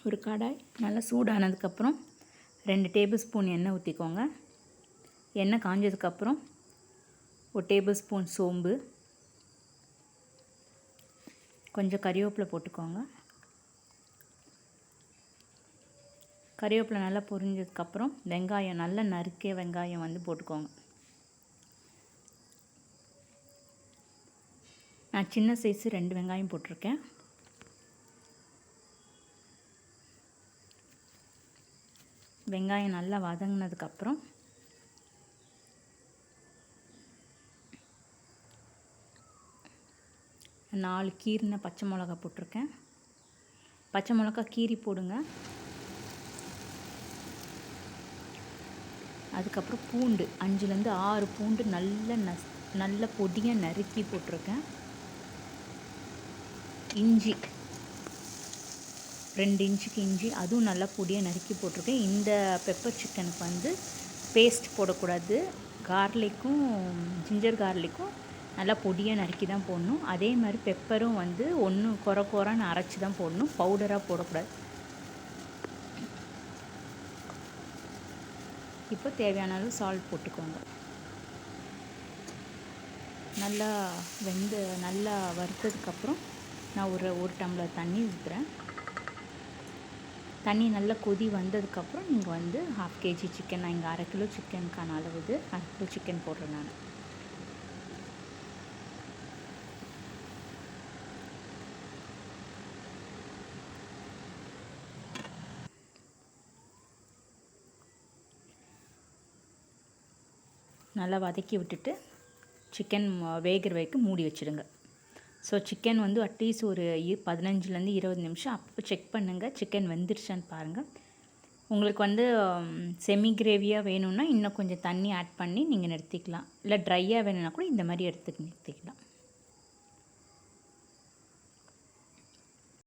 ஒரு கடாய் நல்லா சூடானதுக்கப்புறம் 2 டேபிள் ஸ்பூன் எண்ணெய் ஊற்றிக்கோங்க. எண்ணெய் காஞ்சதுக்கப்புறம் ஒரு டேபிள் ஸ்பூன் சோம்பு, கொஞ்சம் கறிவேப்பிலை போட்டுக்கோங்க. கறிவேப்பிலை நல்லா பொரிஞ்சதுக்கப்புறம் வெங்காயம், நல்லா நறுக்கிய வெங்காயம் வந்து போட்டுக்கோங்க. நான் சின்ன சைஸு 2 வெங்காயம் போட்டிருக்கேன். வெங்காயம் நல்லா வதங்கினதுக்கப்புறம் 4 கீறின பச்சை மிளகா போட்டிருக்கேன். பச்சை மிளகா கீறி போடுங்க. அதுக்கப்புறம் பூண்டு 5லேருந்து 6 பூண்டு நல்ல பொடியாக நறுக்கி போட்டிருக்கேன். இஞ்சி 2 இன்ச்சுக்கு இஞ்சி, அதுவும் நல்லா பொடியாக நறுக்கி போட்டிருக்கேன். இந்த பெப்பர் சிக்கனுக்கு வந்து பேஸ்ட் போடக்கூடாது. கார்லிக்கும் ஜிஞ்சர் கார்லிக்கும் நல்லா பொடியாக நறுக்கி தான் போடணும். அதே மாதிரி பெப்பரும் வந்து ஒன்று குறைன்னு அரைச்சி தான் போடணும், பவுடராக போடக்கூடாது. இப்போ தேவையான அளவு சால்ட் போட்டுக்கோங்க. நல்லா வறுத்ததுக்கப்புறம் நான் ஒரு டம்ளர் தண்ணி ஊற்றுறேன். தண்ணி நல்லா கொதி வந்ததுக்கப்புறம் நீங்கள் வந்து 1/2 kg சிக்கன், நான் இங்கே 1/2 கிலோ சிக்கனுக்கான அளவு இது, 1/2 கிலோ சிக்கன் போடுறேன் நான். நல்லா வதக்கி விட்டுட்டு சிக்கன் வேகிற வரைக்கும் மூடி வச்சுடுங்க. ஸோ சிக்கன் வந்து அட்லீஸ்ட் ஒரு 15லேருந்து 20 நிமிஷம் அப்போ செக் பண்ணுங்கள், சிக்கன் வெந்துருச்சான்னு பாருங்கள். உங்களுக்கு வந்து செமி கிரேவியாக வேணும்னா இன்னும் கொஞ்சம் தண்ணி ஆட் பண்ணி நீங்கள் நிறுத்திக்கலாம். இல்லை ட்ரையாக வேணும்னா கூட இந்த மாதிரி நிறுத்திக்கலாம்.